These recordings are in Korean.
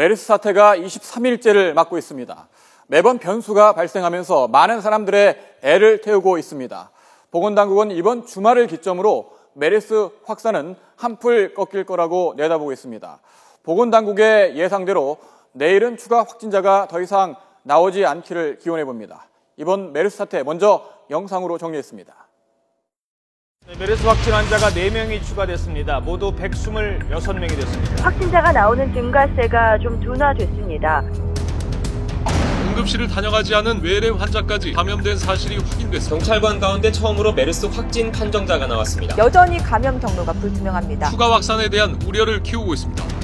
메르스 사태가 23일째를 맞고 있습니다. 매번 변수가 발생하면서 많은 사람들의 애를 태우고 있습니다. 보건당국은 이번 주말을 기점으로 메르스 확산은 한풀 꺾일 거라고 내다보고 있습니다. 보건당국의 예상대로 내일은 추가 확진자가 더 이상 나오지 않기를 기원해봅니다. 이번 메르스 사태 먼저 영상으로 정리했습니다. 메르스 확진 환자가 4명이 추가됐습니다. 모두 126명이 됐습니다. 확진자가 나오는 증가세가 좀 둔화됐습니다. 응급실을 다녀가지 않은 외래 환자까지 감염된 사실이 확인됐습니다. 경찰관 가운데 처음으로 메르스 확진 판정자가 나왔습니다. 여전히 감염 경로가 불투명합니다. 추가 확산에 대한 우려를 키우고 있습니다.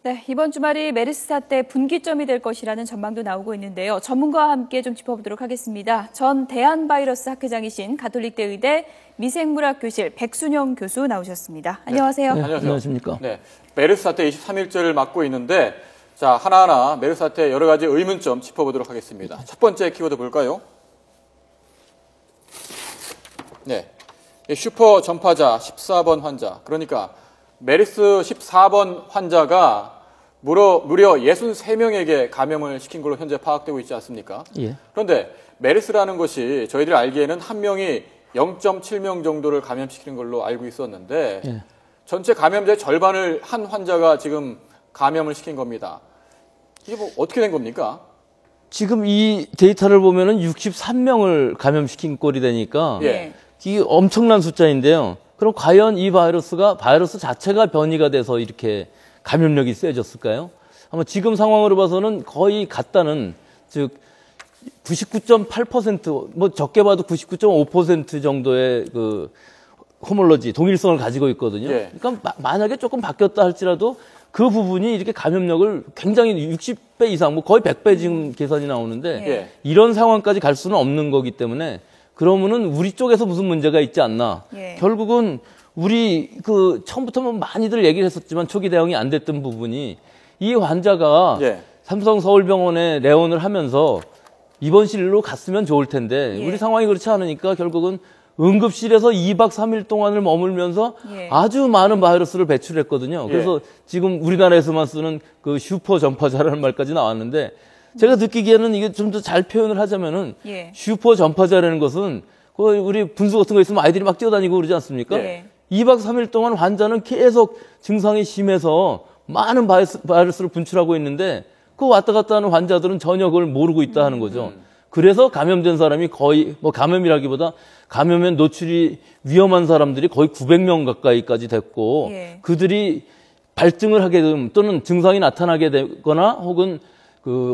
네, 이번 주말이 메르스 사태 분기점이 될 것이라는 전망도 나오고 있는데요. 전문가와 함께 좀 짚어보도록 하겠습니다. 전 대한바이러스 학회장이신 가톨릭대 의대 미생물학 교실 백순영 교수 나오셨습니다. 안녕하세요. 네, 안녕하십니까. 네, 메르스 사태 23일째를 맞고 있는데 자 하나하나 메르스 사태 여러 가지 의문점 짚어보도록 하겠습니다. 첫 번째 키워드 볼까요? 네, 슈퍼 전파자 14번 환자, 그러니까 메르스 14번 환자가 무려 63명에게 감염을 시킨 걸로 현재 파악되고 있지 않습니까? 예. 그런데 메르스라는 것이 저희들이 알기에는 한 명이 0.7명 정도를 감염시키는 걸로 알고 있었는데 예. 전체 감염자의 절반을 한 환자가 지금 감염을 시킨 겁니다. 이게 뭐 어떻게 된 겁니까? 지금 이 데이터를 보면은 63명을 감염시킨 꼴이 되니까 예. 이게 엄청난 숫자인데요. 그럼 과연 이 바이러스 자체가 변이가 돼서 이렇게 감염력이 세졌을까요? 아마 지금 상황으로 봐서는 거의 같다는, 즉 99.8%, 뭐 적게 봐도 99.5% 정도의 그 호몰로지, 동일성을 가지고 있거든요. 예. 그러니까 만약에 조금 바뀌었다 할지라도 그 부분이 이렇게 감염력을 굉장히 60배 이상, 뭐 거의 100배 지금 계산이 나오는데 예. 이런 상황까지 갈 수는 없는 거기 때문에 그러면은 우리 쪽에서 무슨 문제가 있지 않나. 예. 결국은 우리 처음부터 많이들 얘기를 했었지만 초기 대응이 안 됐던 부분이 이 환자가 예. 삼성 서울병원에 내원을 하면서 입원실로 갔으면 좋을 텐데 예. 우리 상황이 그렇지 않으니까 결국은 응급실에서 2박 3일 동안을 머물면서 예. 아주 많은 바이러스를 배출했거든요. 그래서 지금 우리나라에서만 쓰는 그 슈퍼 전파자라는 말까지 나왔는데 제가 느끼기에는 이게 좀 더 잘 표현을 하자면은 예. 슈퍼 전파자라는 것은 우리 분수 같은 거 있으면 아이들이 막 뛰어다니고 그러지 않습니까? 예. 2박 3일 동안 환자는 계속 증상이 심해서 많은 바이러스를 분출하고 있는데 그 왔다 갔다 하는 환자들은 전혀 그걸 모르고 있다 하는 거죠. 그래서 감염된 사람이 거의 감염이라기보다 감염에 노출이 위험한 사람들이 거의 900명 가까이까지 됐고 예. 그들이 발증을 하게 되면 또는 증상이 나타나게 되거나 혹은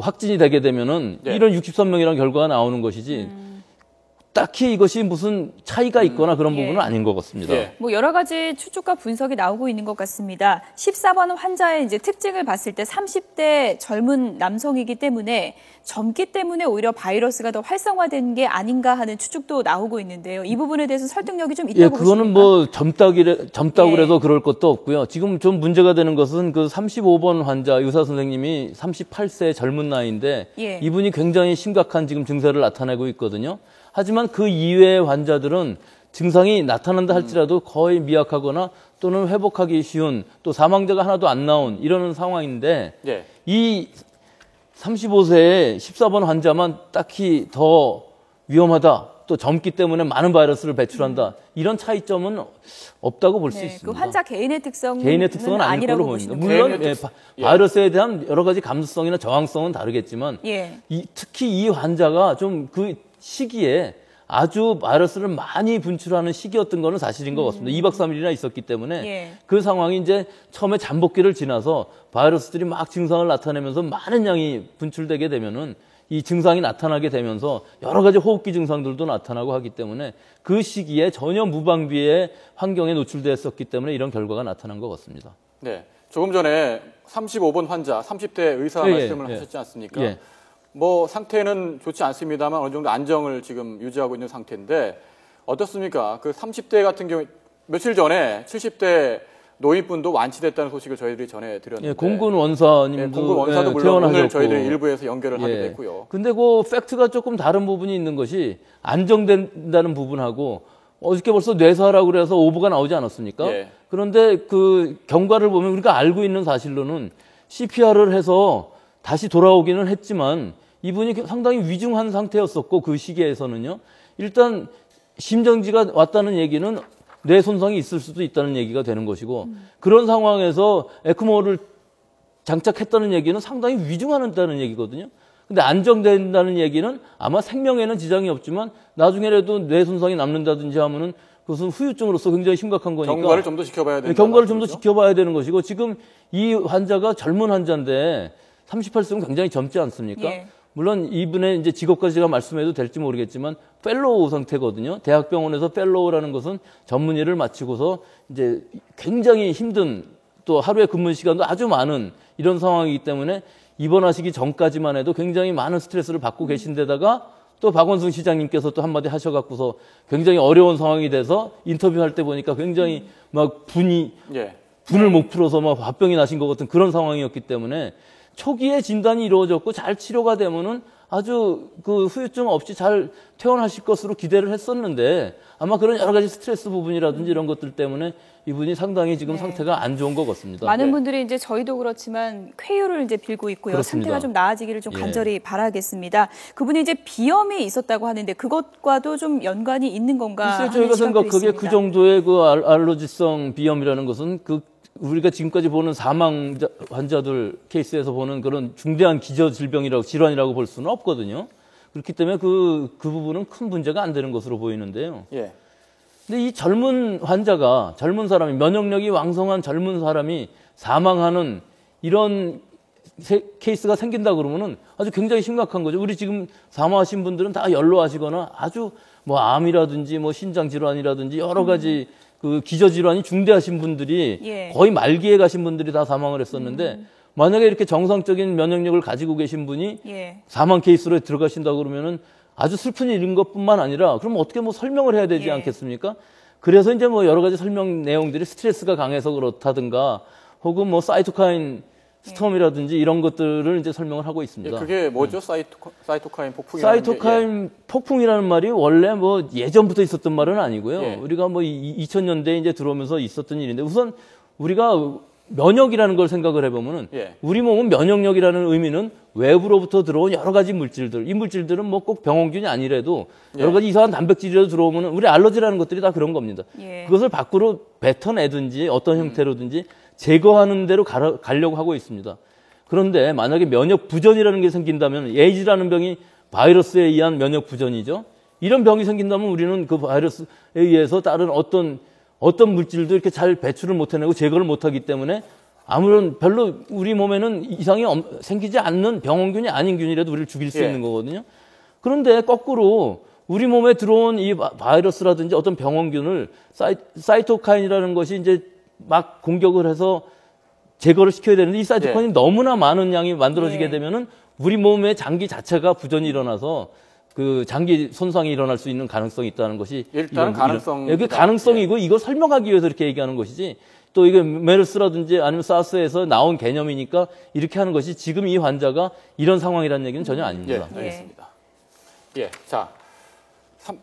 확진이 되게 되면은 이런 63명이라는 결과가 나오는 것이지 딱히 이것이 무슨 차이가 있거나 그런 예. 부분은 아닌 것 같습니다. 예. 뭐 여러 가지 추측과 분석이 나오고 있는 것 같습니다. 14번 환자의 이제 특징을 봤을 때 30대 젊은 남성이기 때문에 젊기 때문에 오히려 바이러스가 더 활성화된 게 아닌가 하는 추측도 나오고 있는데요. 이 부분에 대해서 설득력이 좀 있다고 보십니까? 그거는 뭐 젊다고 예. 해서 그럴 것도 없고요. 지금 좀 문제가 되는 것은 그 35번 환자 의사 선생님이 38세 젊은 나이인데 예. 이분이 굉장히 심각한 지금 증세를 나타내고 있거든요. 하지만 그 이외의 환자들은 증상이 나타난다 할지라도 거의 미약하거나 또는 회복하기 쉬운 또 사망자가 하나도 안 나온 이런 상황인데 예. 이 35세의 14번 환자만 딱히 더 위험하다 또 젊기 때문에 많은 바이러스를 배출한다 이런 차이점은 없다고 볼 수 있습니다. 그 환자 개인의 특성은 아닐 걸로 아니라고 보입니다. 보시는 물론 개인의 바이러스에 대한 여러 가지 감수성이나 저항성은 다르겠지만 예. 특히 이 환자가 좀 그 시기에 아주 바이러스를 많이 분출하는 시기였던 거는 사실인 것 같습니다. 2박 3일이나 있었기 때문에 예. 그 상황이 이제 처음에 잠복기를 지나서 바이러스들이 막 증상을 나타내면서 많은 양이 분출되게 되면은 이 증상이 나타나게 되면서 여러 가지 호흡기 증상들도 나타나고 하기 때문에 그 시기에 전혀 무방비의 환경에 노출됐었기 때문에 이런 결과가 나타난 것 같습니다. 네. 조금 전에 35번 환자, 30대 의사 말씀을 하셨지 않습니까? 예. 뭐 상태는 좋지 않습니다만 어느 정도 안정을 지금 유지하고 있는 상태인데 어떻습니까? 그 30대 같은 경우 며칠 전에 70대 노인분도 완치됐다는 소식을 저희들이 전해드렸는데 예, 공군 원사님도 네, 공군 원사도 물론 퇴원하셨고. 오늘 저희들이 일부에서 연결을 하게 됐고요. 근데 그 팩트가 조금 다른 부분이 있는 것이 안정된다는 부분하고 어저께 벌써 뇌사라고 그래서 오보가 나오지 않았습니까? 예. 그런데 그 경과를 보면 우리가 알고 있는 사실로는 CPR을 해서 다시 돌아오기는 했지만 이분이 상당히 위중한 상태였었고 그 시기에서는요. 일단 심정지가 왔다는 얘기는 뇌 손상이 있을 수도 있다는 얘기가 되는 것이고 그런 상황에서 에크모를 장착했다는 얘기는 상당히 위중하다는 얘기거든요. 근데 안정된다는 얘기는 아마 생명에는 지장이 없지만 나중에라도 뇌 손상이 남는다든지 하면은 그것은 후유증으로서 굉장히 심각한 거니까 경과를 좀 더 지켜봐야 된다. 경과를 좀 더 지켜봐야 되는 것이고 지금 이 환자가 젊은 환자인데 38세면 굉장히 젊지 않습니까? 예. 물론 이분의 이제 직업까지 제가 말씀해도 될지 모르겠지만 펠로우 상태거든요. 대학병원에서 펠로우라는 것은 전문 일을 마치고서 이제 굉장히 힘든 또 하루에 근무 시간도 아주 많은 이런 상황이기 때문에 입원하시기 전까지만 해도 굉장히 많은 스트레스를 받고 계신 데다가 또 박원순 시장님께서 또 한마디 하셔갖고서 굉장히 어려운 상황이 돼서 인터뷰할 때 보니까 굉장히 막 분을 못 풀어서 막 화병이 나신 것 같은 그런 상황이었기 때문에 초기에 진단이 이루어졌고 잘 치료가 되면은 아주 그 후유증 없이 잘 퇴원하실 것으로 기대를 했었는데 아마 그런 여러 가지 스트레스 부분이라든지 이런 것들 때문에 이분이 상당히 지금 상태가 안 좋은 것 같습니다. 많은 분들이 이제 저희도 그렇지만 쾌유를 이제 빌고 있고요. 그렇습니다. 상태가 좀 나아지기를 좀 간절히 바라겠습니다. 그분이 이제 비염이 있었다고 하는데 그것과도 좀 연관이 있는 건가? 글쎄 저희가 생각하기에 그 정도의 그 알러지성 비염이라는 것은 그 우리가 지금까지 보는 사망 환자들 케이스에서 보는 그런 중대한 기저 질병이라고 질환이라고 볼 수는 없거든요. 그렇기 때문에 그 부분은 큰 문제가 안 되는 것으로 보이는데요. 예. 근데 이 젊은 환자가 젊은 사람이 면역력이 왕성한 젊은 사람이 사망하는 이런 케이스가 생긴다 그러면은 아주 굉장히 심각한 거죠. 우리 지금 사망하신 분들은 다 연로하시거나 아주 뭐 암이라든지 뭐 신장 질환이라든지 여러 가지 그 기저질환이 중대하신 분들이 거의 말기에 가신 분들이 다 사망을 했었는데 만약에 이렇게 정상적인 면역력을 가지고 계신 분이 사망 케이스로 들어가신다고 그러면은 아주 슬픈 일인 것뿐만 아니라 그럼 어떻게 뭐 설명을 해야 되지 않겠습니까? 그래서 이제 뭐 여러 가지 설명 내용들이 스트레스가 강해서 그렇다든가 혹은 뭐 사이토카인 스톰이라든지 이런 것들을 이제 설명을 하고 있습니다. 그게 뭐죠? 사이토카인 폭풍이라는 사이토카인 폭풍이라는 말이 원래 뭐 예전부터 있었던 말은 아니고요. 우리가 뭐 2000년대에 이제 들어오면서 있었던 일인데 우선 우리가 면역이라는 걸 생각을 해보면은 우리 몸은 면역력이라는 의미는 외부로부터 들어온 여러 가지 물질들, 이 물질들은 뭐 꼭 병원균이 아니라도 여러 가지 이상한 단백질이라도 들어오면은 우리 알러지라는 것들이 다 그런 겁니다. 그것을 밖으로 뱉어내든지 어떤 형태로든지 제거하는 대로 가려고 하고 있습니다. 그런데 만약에 면역 부전이라는 게 생긴다면 에이즈라는 병이 바이러스에 의한 면역 부전이죠. 이런 병이 생긴다면 우리는 그 바이러스에 의해서 다른 어떤 물질도 이렇게 잘 배출을 못해내고 제거를 못하기 때문에 아무런 별로 우리 몸에는 이상이 생기지 않는 병원균이 아닌 균이라도 우리를 죽일 수 있는 거거든요. 그런데 거꾸로 우리 몸에 들어온 이 바이러스라든지 어떤 병원균을 사이토카인이라는 것이 이제 막 공격을 해서 제거를 시켜야 되는데 이 사이토카인이 너무나 많은 양이 만들어지게 되면은 우리 몸의 장기 자체가 부전이 일어나서 그 장기 손상이 일어날 수 있는 가능성이 있다는 것이 일단 이게 가능성이고 이걸 설명하기 위해서 이렇게 얘기하는 것이지 또 이게 메르스라든지 아니면 사스에서 나온 개념이니까 이렇게 하는 것이 지금 이 환자가 이런 상황이라는 얘기는 전혀 아닙니다. 알겠습니다. 자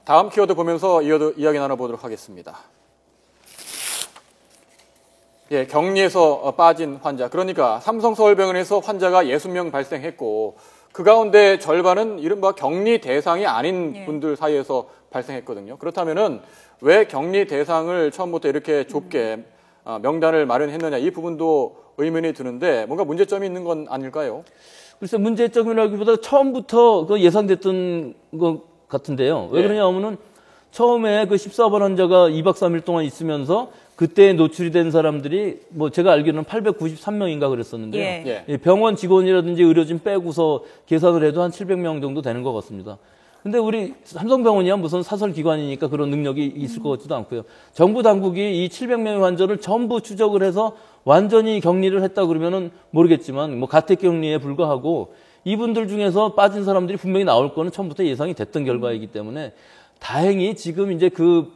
다음 키워드 보면서 이야기 나눠보도록 하겠습니다. 격리에서 빠진 환자. 그러니까 삼성서울병원에서 환자가 60명 발생했고 그 가운데 절반은 이른바 격리 대상이 아닌 분들 사이에서 발생했거든요. 그렇다면은 왜 격리 대상을 처음부터 이렇게 좁게 명단을 마련했느냐 이 부분도 의문이 드는데 뭔가 문제점이 있는 건 아닐까요? 글쎄 문제점이라기보다 처음부터 그 예상됐던 것 같은데요. 왜 그러냐 하면은 처음에 그 14번 환자가 2박 3일 동안 있으면서 그때 노출이 된 사람들이 뭐 제가 알기로는 893명인가 그랬었는데요. 병원 직원이라든지 의료진 빼고서 계산을 해도 한 700명 정도 되는 것 같습니다. 근데 우리 삼성병원이야 무슨 사설기관이니까 그런 능력이 있을 것 같지도 않고요. 정부 당국이 이 700명의 환자를 전부 추적을 해서 완전히 격리를 했다 그러면은 모르겠지만 뭐 가택격리에 불과하고 이분들 중에서 빠진 사람들이 분명히 나올 거는 처음부터 예상이 됐던 결과이기 때문에 다행히 지금 이제 그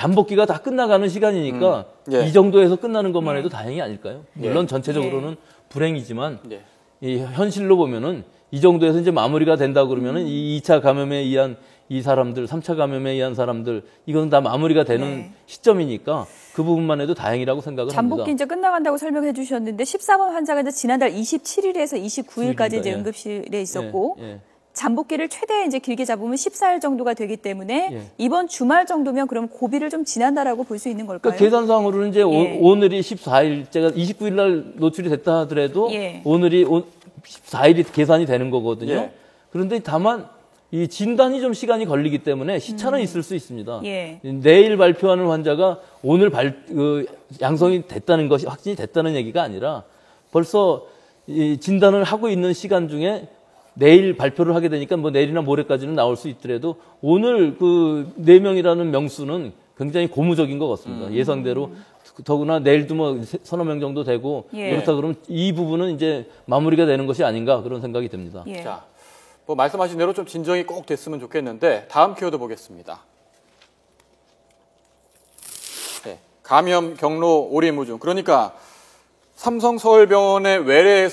잠복기가 다 끝나가는 시간이니까 예. 이 정도에서 끝나는 것만 해도 다행이 아닐까요? 물론 예. 전체적으로는 불행이지만 예. 이 현실로 보면은 이 정도에서 이제 마무리가 된다 그러면은 이 2차 감염에 의한 이 사람들, 3차 감염에 의한 사람들 이건 다 마무리가 되는 네. 시점이니까 그 부분만 해도 다행이라고 생각을 잠복기 합니다. 이제 끝나간다고 설명해 주셨는데 14번 환자가 이제 지난달 27일에서 29일까지 이제 예. 응급실에 있었고 예, 예. 잠복기를 최대 이제 길게 잡으면 14일 정도가 되기 때문에 예. 이번 주말 정도면 그럼 고비를 좀 지난다라고 볼 수 있는 걸까요? 그러니까 계산상으로는 이제 예. 오늘이 14일째가 29일 날 노출이 됐다 하더라도 예. 오늘이 14일이 계산이 되는 거거든요. 예. 그런데 다만 이 진단이 좀 시간이 걸리기 때문에 시차는 있을 수 있습니다. 예. 내일 발표하는 환자가 오늘 양성이 됐다는 것이 확진이 됐다는 얘기가 아니라 벌써 이 진단을 하고 있는 시간 중에 내일 발표를 하게 되니까 뭐 내일이나 모레까지는 나올 수 있더라도 오늘 그 4명이라는 명수는 굉장히 고무적인 것 같습니다. 예상대로 더구나 내일도 뭐 서너 명 정도 되고 예. 그렇다 그러면 이 부분은 이제 마무리가 되는 것이 아닌가 그런 생각이 듭니다. 예. 자, 뭐 말씀하신 대로 좀 진정이 꼭 됐으면 좋겠는데 다음 키워드 보겠습니다. 네, 감염 경로 오리무중. 그러니까 삼성서울병원의 외래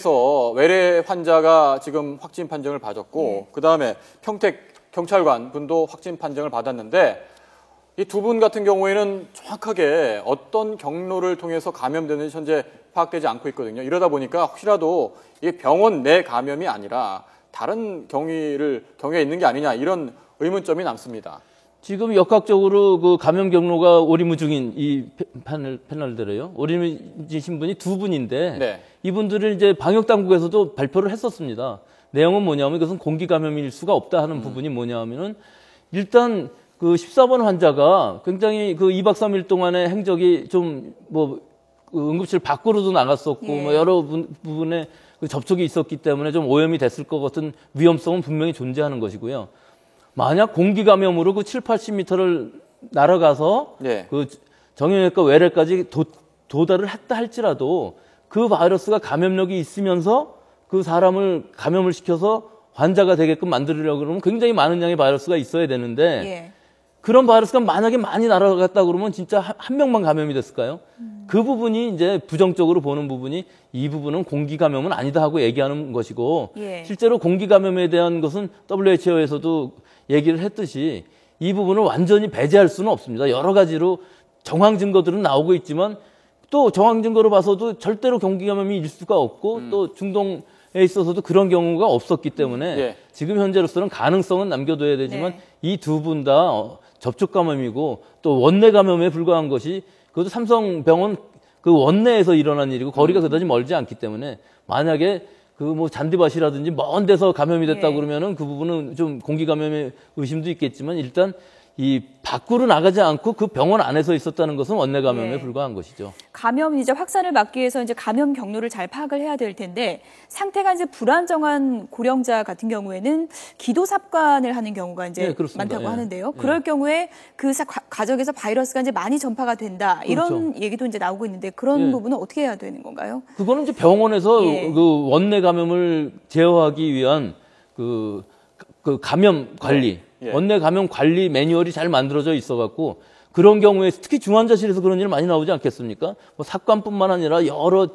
환자가 지금 확진 판정을 받았고 그다음에 평택 경찰관 분도 확진 판정을 받았는데 이 두 분 같은 경우에는 정확하게 어떤 경로를 통해서 감염되는지 현재 파악되지 않고 있거든요. 이러다 보니까 혹시라도 이게 병원 내 감염이 아니라 다른 경위에 있는 게 아니냐 이런 의문점이 남습니다. 지금 역학적으로 그 감염 경로가 오리무중인 이 패널들이에요. 오리무중이신 분이 두 분인데 네. 이분들을 이제 방역 당국에서도 발표를 했었습니다. 내용은 뭐냐면 이것은 공기 감염일 수가 없다 하는 부분이 뭐냐면은 일단 그 14번 환자가 굉장히 그 2박 3일 동안의 행적이 좀 뭐 응급실 밖으로도 나갔었고 예. 뭐 여러 부분에 그 접촉이 있었기 때문에 좀 오염이 됐을 것 같은 위험성은 분명히 존재하는 것이고요. 만약 공기 감염으로 그 7, 80m를 날아가서 네. 그 정형외과 외래까지 도달을 했다 할지라도 그 바이러스가 감염력이 있으면서 그 사람을 감염을 시켜서 환자가 되게끔 만들려고 그러면 굉장히 많은 양의 바이러스가 있어야 되는데 예. 그런 바이러스가 만약에 많이 날아갔다 그러면 진짜 한 명만 감염이 됐을까요? 그 부분이 이제 부정적으로 보는 부분이 이 부분은 공기 감염은 아니다 하고 얘기하는 것이고 예. 실제로 공기 감염에 대한 것은 WHO에서도 얘기를 했듯이 이 부분을 완전히 배제할 수는 없습니다. 여러 가지로 정황 증거들은 나오고 있지만 또 정황 증거로 봐서도 절대로 공기 감염이 일 수가 없고 또 중동에 있어서도 그런 경우가 없었기 때문에 예. 지금 현재로서는 가능성은 남겨둬야 되지만 네. 이 두 분 다 접촉 감염이고 또 원내 감염에 불과한 것이 그것도 삼성병원 그 원내에서 일어난 일이고 거리가 그다지 멀지 않기 때문에 만약에 그 뭐 잔디밭이라든지 먼 데서 감염이 됐다 예. 그러면은 그 부분은 좀 공기 감염의 의심도 있겠지만 일단 이 밖으로 나가지 않고 그 병원 안에서 있었다는 것은 원내 감염에 예. 불과한 것이죠. 감염 이제 확산을 막기 위해서 이제 감염 경로를 잘 파악을 해야 될 텐데 상태가 이제 불안정한 고령자 같은 경우에는 기도 삽관을 하는 경우가 이제 네, 그렇습니다. 많다고 예. 하는데요. 예. 그럴 경우에 그 과정에서 바이러스가 이제 많이 전파가 된다 이런 얘기도 이제 나오고 있는데 그런 예. 부분은 어떻게 해야 되는 건가요? 그거는 이제 병원에서 예. 그 원내 감염을 제어하기 위한 그 감염 관리, 예. 원내 감염 관리 매뉴얼이 잘 만들어져 있어갖고 그런 경우에 특히 중환자실에서 그런 일 많이 나오지 않겠습니까? 뭐 삽관뿐만 아니라 여러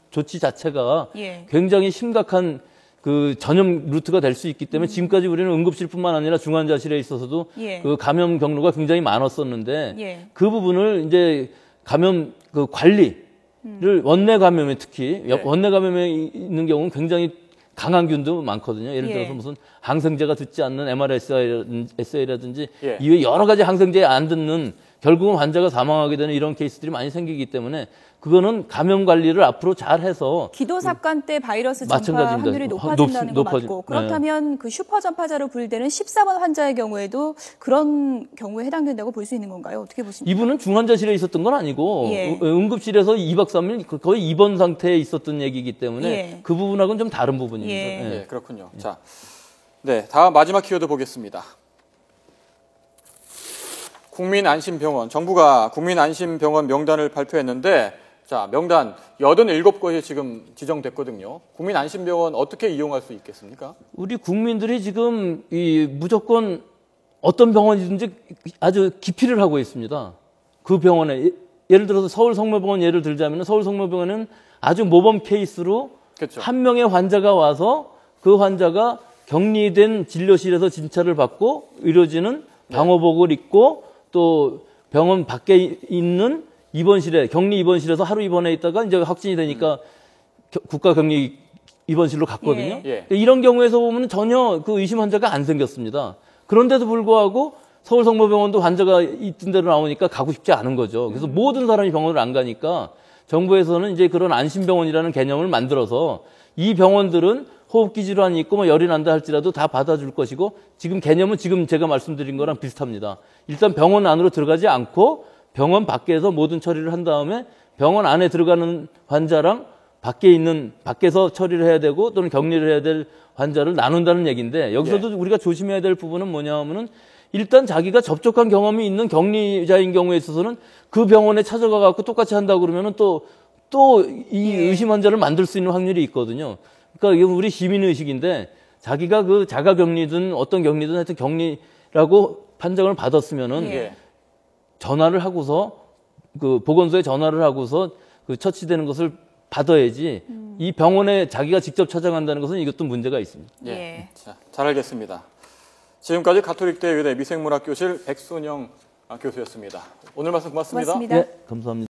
조치 자체가 예. 굉장히 심각한 그 전염 루트가 될 수 있기 때문에 지금까지 우리는 응급실뿐만 아니라 중환자실에 있어서도 예. 그 감염 경로가 굉장히 많았었는데 예. 그 부분을 이제 감염 그 관리를 원내 감염에 특히 예. 원내 감염에 있는 경우는 굉장히 강한 균도 많거든요. 예를 예. 들어서 무슨 항생제가 듣지 않는 MRSA라든지 예. 이외 여러 가지 항생제에 안 듣는 결국은 환자가 사망하게 되는 이런 케이스들이 많이 생기기 때문에 그거는 감염 관리를 앞으로 잘 해서 기도 삽관 때 바이러스 전파 마찬가지입니다. 확률이 높아진다는 거 맞고 네. 그렇다면 그 슈퍼 전파자로 분류되는 14번 환자의 경우에도 그런 경우에 해당된다고 볼 수 있는 건가요? 어떻게 보십니까? 이분은 중환자실에 있었던 건 아니고 예. 응급실에서 2박 3일 거의 입원 상태에 있었던 얘기이기 때문에 예. 그 부분하고는 좀 다른 부분입니다. 예. 예. 네, 그렇군요. 자, 네, 다음 마지막 키워드 보겠습니다. 국민안심병원, 정부가 국민안심병원 명단을 발표했는데 자, 명단 87곳이 지금 지정됐거든요. 국민안심병원 어떻게 이용할 수 있겠습니까? 우리 국민들이 지금 무조건 어떤 병원이든지 아주 기피를 하고 있습니다. 그 병원에 예를 들어서 서울 성모병원 예를 들자면 서울 성모병원은 아주 모범 케이스로 그렇죠. 한 명의 환자가 와서 그 환자가 격리된 진료실에서 진찰을 받고 의료진은 방호복을 입고 또 병원 밖에 있는 입원실에 격리 입원실에서 하루 입원해 있다가 이제 확진이 되니까 국가 격리 입원실로 갔거든요. 예. 이런 경우에서 보면 전혀 그 의심 환자가 안 생겼습니다. 그런데도 불구하고 서울 성모병원도 환자가 있던 대로 나오니까 가고 싶지 않은 거죠. 그래서 모든 사람이 병원을 안 가니까 정부에서는 이제 그런 안심병원이라는 개념을 만들어서 이 병원들은 호흡기 질환이 있고 뭐 열이 난다 할지라도 다 받아줄 것이고 지금 개념은 지금 제가 말씀드린 거랑 비슷합니다. 일단 병원 안으로 들어가지 않고 병원 밖에서 모든 처리를 한 다음에 병원 안에 들어가는 환자랑 밖에서 처리를 해야 되고 또는 격리를 해야 될 환자를 나눈다는 얘기인데 여기서도 우리가 조심해야 될 부분은 뭐냐 하면은 일단 자기가 접촉한 경험이 있는 격리자인 경우에 있어서는 그 병원에 찾아가 갖고 똑같이 한다고 그러면은 또 이 의심 환자를 만들 수 있는 확률이 있거든요. 그러니까 이건 우리 시민 의식인데 자기가 그 자가 격리든 어떤 격리든 하여튼 격리라고 판정을 받았으면은 전화를 하고서 그 보건소에 전화를 하고서 그 처치되는 것을 받아야지 이 병원에 자기가 직접 찾아간다는 것은 이것도 문제가 있습니다. 예. 자, 잘 알겠습니다. 지금까지 가톨릭대 의대 미생물학 교실 백순영 교수였습니다. 오늘 말씀 고맙습니다. 고맙습니다. 네, 감사합니다.